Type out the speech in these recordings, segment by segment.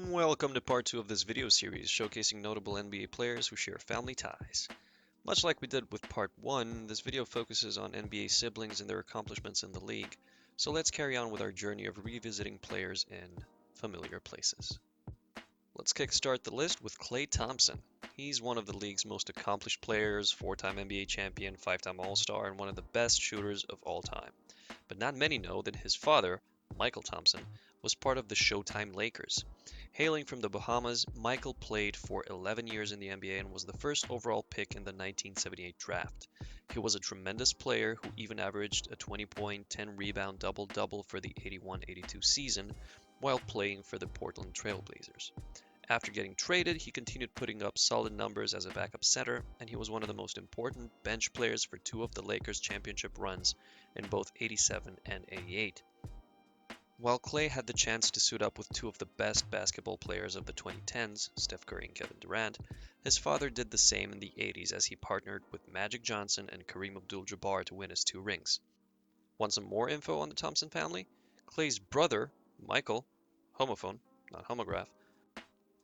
Welcome to part 2 of this video series showcasing notable NBA players who share family ties. Much like we did with part 1, this video focuses on NBA siblings and their accomplishments in the league, so let's carry on with our journey of revisiting players in familiar places. Let's kickstart the list with Klay Thompson. He's one of the league's most accomplished players, 4-time NBA champion, 5-time All-Star, and one of the best shooters of all time. But not many know that his father, Mychal Thompson, was part of the Showtime Lakers. Hailing from the Bahamas, Mychal played for 11 years in the NBA and was the first overall pick in the 1978 draft. He was a tremendous player who even averaged a 20-point, 10-rebound double-double for the 81-82 season while playing for the Portland Trail Blazers. After getting traded, he continued putting up solid numbers as a backup center, and he was one of the most important bench players for two of the Lakers' championship runs in both 87 and 88. While Klay had the chance to suit up with two of the best basketball players of the 2010s, Steph Curry and Kevin Durant, his father did the same in the 80s as he partnered with Magic Johnson and Kareem Abdul-Jabbar to win his 2 rings. Want some more info on the Thompson family? Klay's brother, Mychal, homophone, not homograph,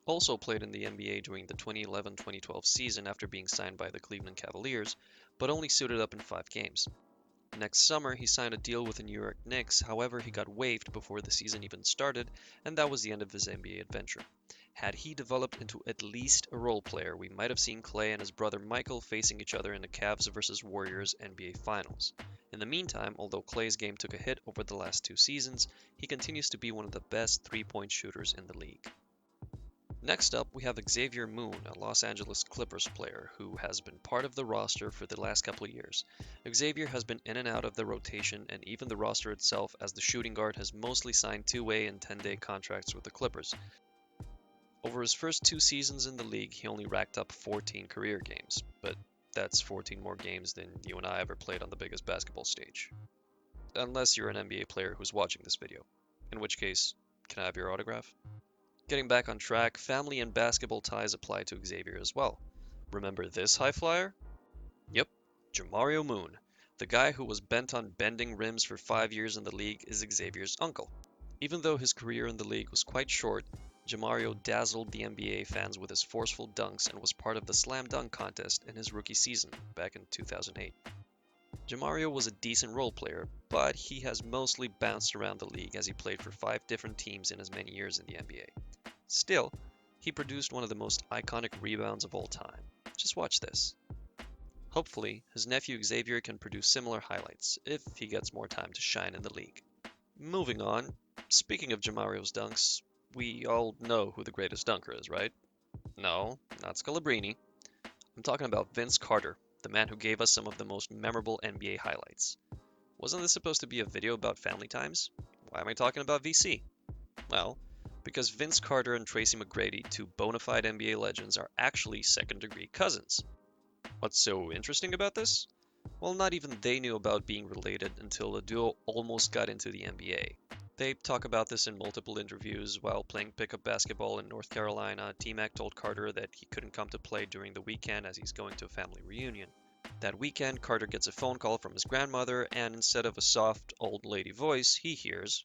also played in the NBA during the 2011-2012 season after being signed by the Cleveland Cavaliers, but only suited up in 5 games. Next summer, he signed a deal with the New York Knicks, however he got waived before the season even started, and that was the end of his NBA adventure. Had he developed into at least a role player, we might have seen Klay and his brother Mychal facing each other in the Cavs vs Warriors NBA Finals. In the meantime, although Klay's game took a hit over the last 2 seasons, he continues to be one of the best 3-point shooters in the league. Next up, we have Xavier Moon, a Los Angeles Clippers player who has been part of the roster for the last couple of years. Xavier has been in and out of the rotation and even the roster itself, as the shooting guard has mostly signed 2-way and 10-day contracts with the Clippers. Over his first 2 seasons in the league, he only racked up 14 career games, but that's 14 more games than you and I ever played on the biggest basketball stage. Unless you're an NBA player who's watching this video, in which case, can I have your autograph? Getting back on track, family and basketball ties apply to Xavier as well. Remember this high flyer? Yep, Jamario Moon. The guy who was bent on bending rims for 5 years in the league is Xavier's uncle. Even though his career in the league was quite short, Jamario dazzled the NBA fans with his forceful dunks and was part of the slam dunk contest in his rookie season back in 2008. Jamario was a decent role player, but he has mostly bounced around the league as he played for 5 different teams in as many years in the NBA. Still, he produced one of the most iconic rebounds of all time. Just watch this. Hopefully, his nephew Xavier can produce similar highlights, if he gets more time to shine in the league. Moving on, speaking of Jamario's dunks, we all know who the greatest dunker is, right? No, not Scalabrini. I'm talking about Vince Carter, the man who gave us some of the most memorable NBA highlights. Wasn't this supposed to be a video about family times? Why am I talking about VC? Well, because Vince Carter and Tracy McGrady, 2 bona fide NBA legends, are actually second-degree cousins. What's so interesting about this? Well, not even they knew about being related until the duo almost got into the NBA. They talk about this in multiple interviews. While playing pickup basketball in North Carolina, T-Mac told Carter that he couldn't come to play during the weekend as he's going to a family reunion. That weekend, Carter gets a phone call from his grandmother, and instead of a soft old lady voice, he hears,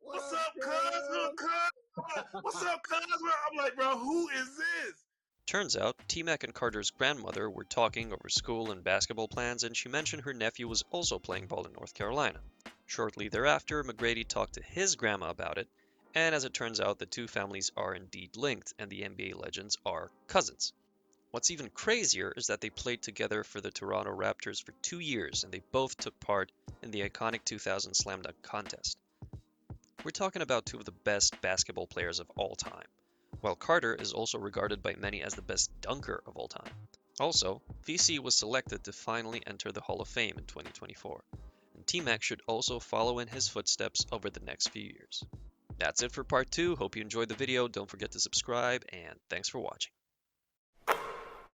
"What's up, cuz? Little cuz? What's up, cuz?" I'm like, bro, who is this? Turns out, T-Mac and Carter's grandmother were talking over school and basketball plans, and she mentioned her nephew was also playing ball in North Carolina. Shortly thereafter, McGrady talked to his grandma about it, and as it turns out, the 2 families are indeed linked, and the NBA legends are cousins. What's even crazier is that they played together for the Toronto Raptors for 2 years, and they both took part in the iconic 2000 Slam Dunk contest. We're talking about 2 of the best basketball players of all time, while Carter is also regarded by many as the best dunker of all time. Also, VC was selected to finally enter the Hall of Fame in 2024, and T-Mac should also follow in his footsteps over the next few years. That's it for part 2. Hope you enjoyed the video. Don't forget to subscribe, and thanks for watching.